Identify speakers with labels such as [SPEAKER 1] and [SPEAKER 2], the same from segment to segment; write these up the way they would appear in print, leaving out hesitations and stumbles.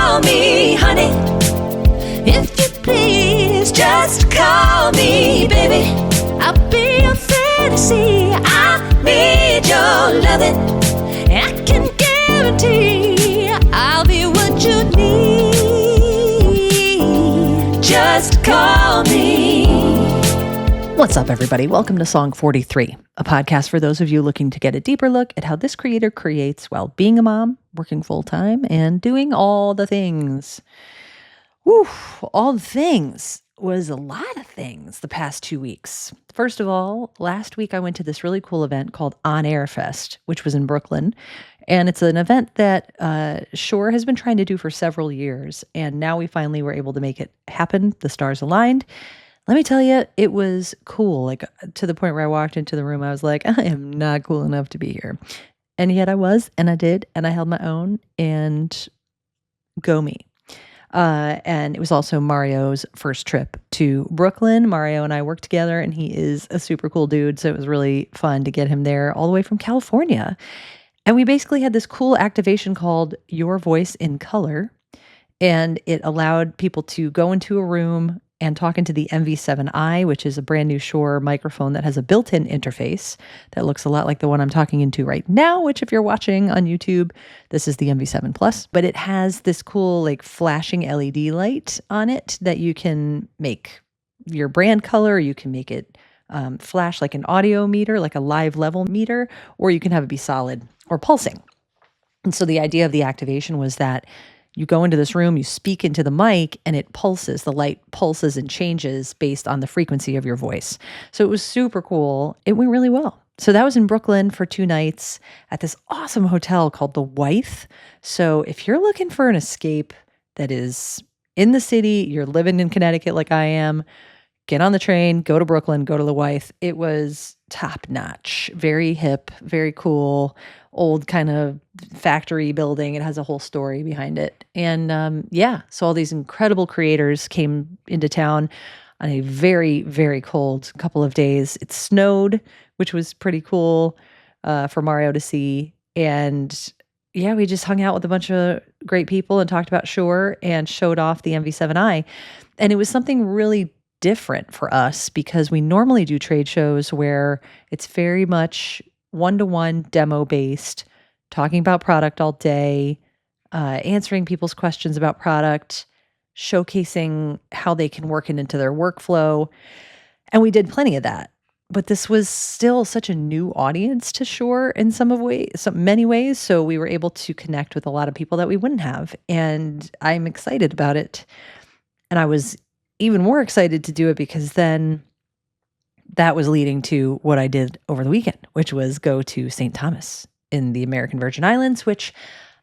[SPEAKER 1] call me honey. If you please, just call me baby. I'll be your fantasy. I need your loving. I can guarantee I'll be what you need. Just call me.
[SPEAKER 2] What's up, everybody? Welcome to Song 43, a podcast for those of you looking to get a deeper look at how this creator creates while being a mom, working full-time, and doing all the things. Whew, all the things was a lot of things the past 2 weeks. First of all, last week I went to this really cool event called On Air Fest, which was in Brooklyn. And it's an event that Shore has been trying to do for several years. And now we finally were able to make it happen. The stars aligned. Let me tell you, it was cool. Like, to the point where I walked into the room, I was like, I am not cool enough to be here. And yet I was, and I did, and I held my own, and go me. And it was also Mario's first trip to Brooklyn. Mario and I worked together, and he is a super cool dude. So it was really fun to get him there all the way from California. And we basically had this cool activation called Your Voice in Color. And it allowed people to go into a room and talk into the MV7i, which is a brand new Shure microphone that has a built-in interface that looks a lot like the one I'm talking into right now, which if you're watching on YouTube, this is the MV7 Plus. But it has this cool like flashing LED light on it that you can make your brand color. You can make it flash like an audio meter, like a live level meter, or you can have it be solid or pulsing. And so the idea of the activation was that you go into this room, you speak into the mic, and it pulses. The light pulses and changes based on the frequency of your voice. So it was super cool. It went really well. So that was in Brooklyn for 2 nights at this awesome hotel called the Wythe. So if you're looking for an escape that is in the city, you're living in Connecticut like I am, get on the train, go to Brooklyn, go to the Wythe. It was top notch, very hip, very cool, old kind of factory building. It has a whole story behind it. And so all these incredible creators came into town on a very, very cold couple of days. It snowed, which was pretty cool for Mario to see. And yeah, we just hung out with a bunch of great people and talked about Shure and showed off the MV7i. And it was something really different for us because we normally do trade shows where it's very much one-to-one demo based, talking about product all day, answering people's questions about product, showcasing how they can work it into their workflow. And we did plenty of that. But this was still such a new audience to Shure in many ways. So we were able to connect with a lot of people that we wouldn't have. And I'm excited about it. And I was even more excited to do it because then that was leading to what I did over the weekend, which was go to St. Thomas in the American Virgin Islands, which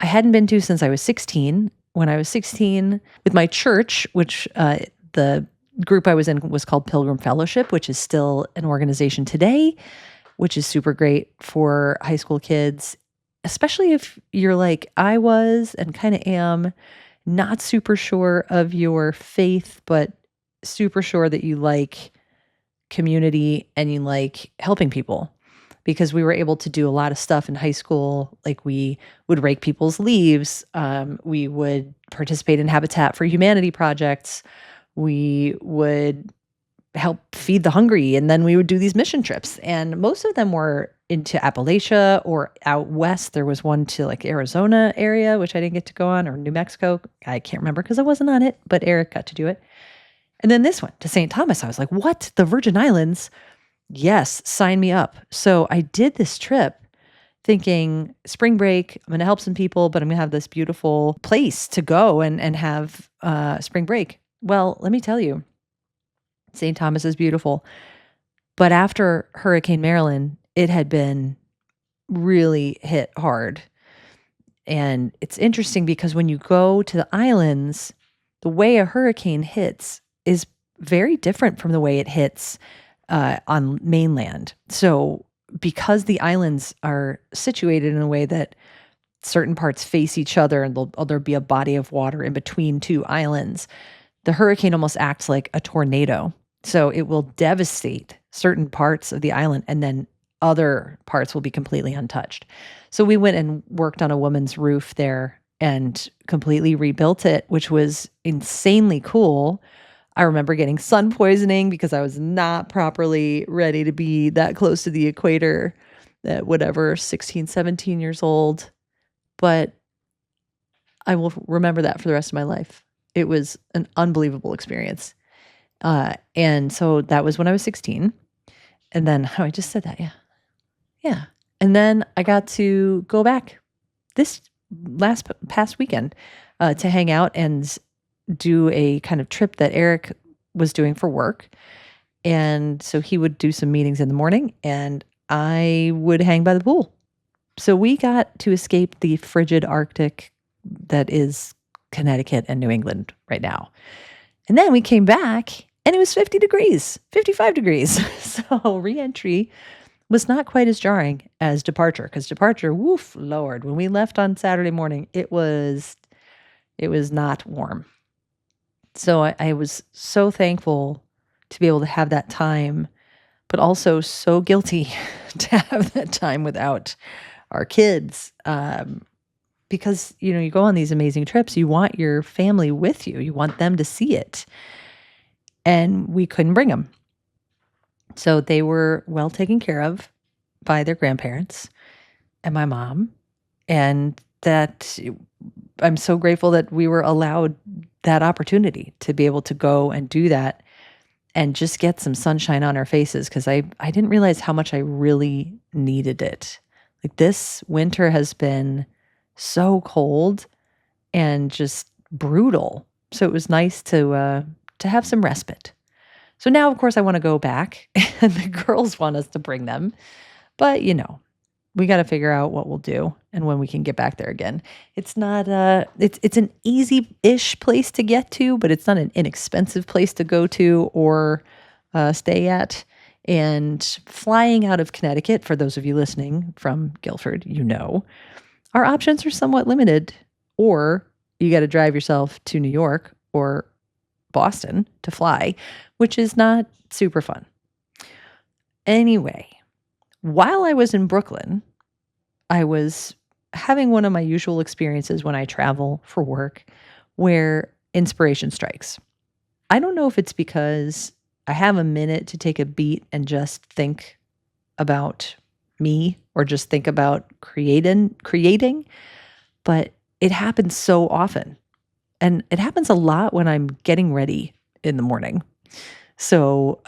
[SPEAKER 2] I hadn't been to since I was 16. When I was 16 with my church, which the group I was in was called Pilgrim Fellowship, which is still an organization today, which is super great for high school kids, especially if you're like I was and kind of am, not super sure of your faith, but super sure that you like community and you like helping people, because we were able to do a lot of stuff in high school. Like we would rake people's leaves. We would participate in Habitat for Humanity projects. We would help feed the hungry. And then we would do these mission trips. And most of them were into Appalachia or out west. There was one to like Arizona area, which I didn't get to go on, or New Mexico. I can't remember because I wasn't on it, but Eric got to do it. And then this one to St. Thomas, I was like, what? The Virgin Islands? Yes, sign me up. So I did this trip thinking spring break, I'm going to help some people, but I'm going to have this beautiful place to go and have spring break. Well, let me tell you, St. Thomas is beautiful. But after Hurricane Marilyn, it had been really hit hard. And it's interesting because when you go to the islands, the way a hurricane hits is very different from the way it hits on mainland. So because the islands are situated in a way that certain parts face each other and there'll be a body of water in between 2 islands, the hurricane almost acts like a tornado. So it will devastate certain parts of the island and then other parts will be completely untouched. So we went and worked on a woman's roof there and completely rebuilt it, which was insanely cool. I remember getting sun poisoning because I was not properly ready to be that close to the equator at whatever, 16, 17 years old. But I will remember that for the rest of my life. It was an unbelievable experience. And so that was when I was 16. And then, oh, I just said that. Yeah. Yeah. And then I got to go back this past weekend to hang out and do a kind of trip that Eric was doing for work. And so he would do some meetings in the morning and I would hang by the pool. So we got to escape the frigid Arctic that is Connecticut and New England right now. And then we came back and it was 50 degrees, 55 degrees. So re-entry was not quite as jarring as departure, because departure, woof, Lord, when we left on Saturday morning, it was not warm. So I was so thankful to be able to have that time, but also so guilty to have that time without our kids. Because, you go on these amazing trips, you want your family with you. You want them to see it. And we couldn't bring them. So they were well taken care of by their grandparents and my mom. And that I'm so grateful that we were allowed that opportunity to be able to go and do that and just get some sunshine on our faces, because I didn't realize how much I really needed it. Like, this winter has been so cold and just brutal. So it was nice to have some respite. So now, of course, I want to go back and the girls want us to bring them. But, we got to figure out what we'll do and when we can get back there again. It's not, it's an easy-ish place to get to, but it's not an inexpensive place to go to or stay at. And flying out of Connecticut, for those of you listening from Guilford, our options are somewhat limited. Or you got to drive yourself to New York or Boston to fly, which is not super fun. Anyway, while I was in Brooklyn, I was having one of my usual experiences when I travel for work where inspiration strikes. I don't know if it's because I have a minute to take a beat and just think about me or just think about creating, but it happens so often. And it happens a lot when I'm getting ready in the morning. So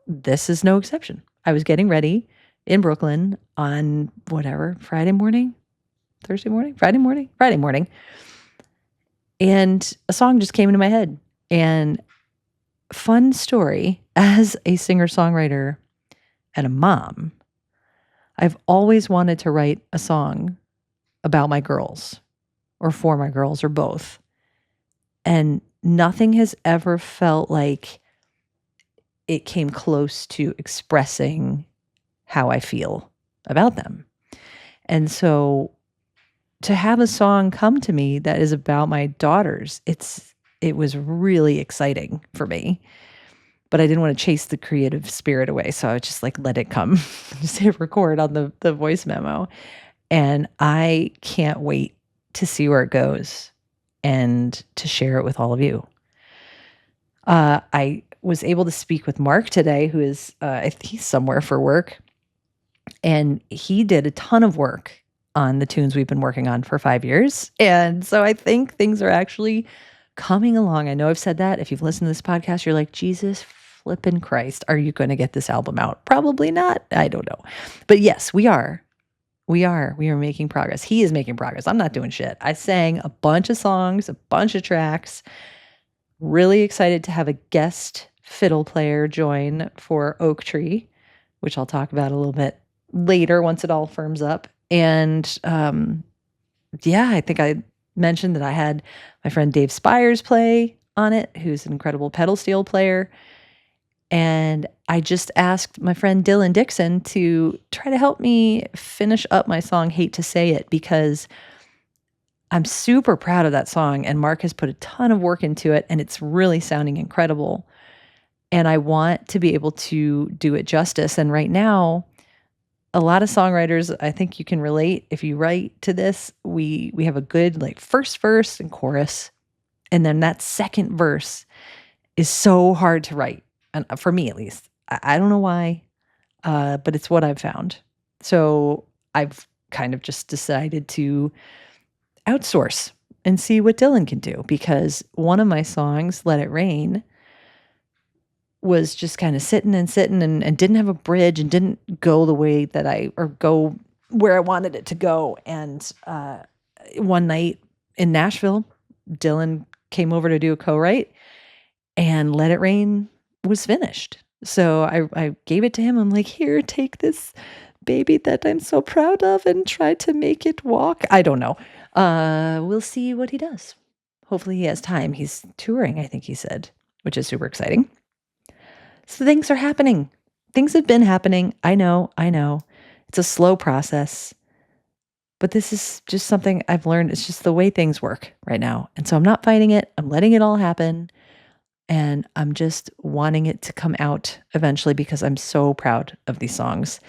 [SPEAKER 2] this is no exception. I was getting ready in Brooklyn on Friday morning. And a song just came into my head. And fun story, as a singer-songwriter and a mom, I've always wanted to write a song about my girls or for my girls or both. And nothing has ever felt like it came close to expressing how I feel about them. And so to have a song come to me that is about my daughters, it was really exciting for me. But I didn't want to chase the creative spirit away. So I just let it come. Just hit record on the voice memo. And I can't wait to see where it goes and to share it with all of you. I was able to speak with Mark today, who is, he's somewhere for work. And he did a ton of work on the tunes we've been working on for 5 years. And so I think things are actually coming along. I know I've said that. If you've listened to this podcast, you're like, Jesus flippin' Christ, are you going to get this album out? Probably not. I don't know. But yes, we are. We are making progress. He is making progress. I'm not doing shit. I sang a bunch of songs, a bunch of tracks. Really excited to have a guest fiddle player join for Oak Tree, which I'll talk about a little bit later once it all firms up. And I think I mentioned that I had my friend Dave Spires play on it, who's an incredible pedal steel player. And I just asked my friend Dylan Dixon to try to help me finish up my song, Hate to Say It, because I'm super proud of that song. And Mark has put a ton of work into it, and it's really sounding incredible. And I want to be able to do it justice. And right now, a lot of songwriters, I think you can relate. If you write to this, we have a good like first verse and chorus. And then that second verse is so hard to write. And for me, at least, I don't know why, but it's what I've found. So I've kind of just decided to outsource and see what Dylan can do, because one of my songs, Let It Rain, was just kind of sitting and didn't have a bridge and didn't go the way that go where I wanted it to go. And one night in Nashville, Dylan came over to do a co-write, and Let It Rain was finished. So I gave it to him. I'm like, here, take this baby that I'm so proud of and try to make it walk. I don't know. We'll see what he does. Hopefully he has time. He's touring, I think he said, which is super exciting. So things are happening. Things have been happening. I know. It's a slow process. But this is just something I've learned. It's just the way things work right now. And so I'm not fighting it. I'm letting it all happen. And I'm just wanting it to come out eventually, because I'm so proud of these songs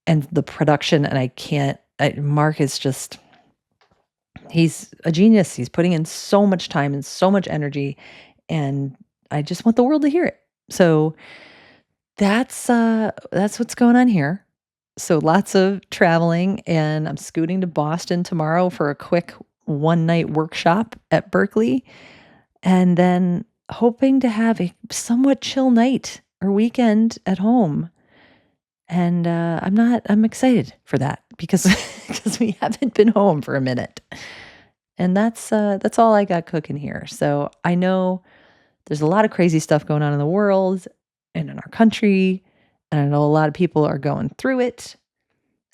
[SPEAKER 2] and the production. And Mark is just, he's a genius. He's putting in so much time and so much energy. And I just want the world to hear it. So that's what's going on here. So lots of traveling, and I'm scooting to Boston tomorrow for a quick one-night workshop at Berkeley, and then hoping to have a somewhat chill night or weekend at home. And I'm excited for that because we haven't been home for a minute. And that's all I got cooking here. So I know there's a lot of crazy stuff going on in the world and in our country, and I know a lot of people are going through it.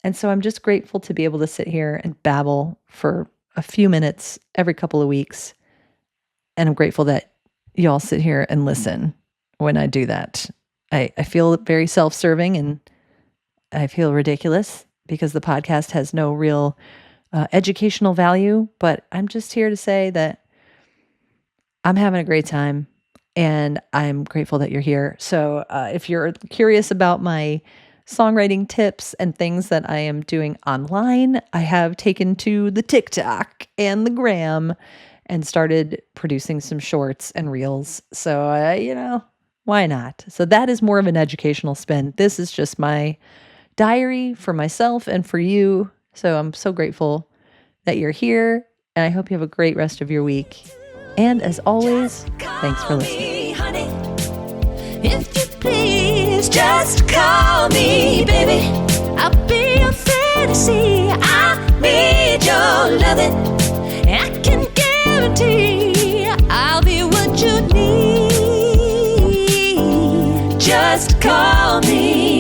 [SPEAKER 2] And so I'm just grateful to be able to sit here and babble for a few minutes every couple of weeks. And I'm grateful that y'all sit here and listen when I do that. I feel very self-serving, and I feel ridiculous because the podcast has no real educational value, but I'm just here to say that I'm having a great time, and I'm grateful that you're here. So if you're curious about my songwriting tips and things that I am doing online, I have taken to the TikTok and the Gram and started producing some shorts and reels. So, why not? So that is more of an educational spin. This is just my diary for myself and for you. So I'm so grateful that you're here, and I hope you have a great rest of your week. And as always, thanks for listening.
[SPEAKER 1] Honey, if you please, just call me, baby. I'll be your fantasy. I need your loving. I can guarantee I'll be what you need. Just call me.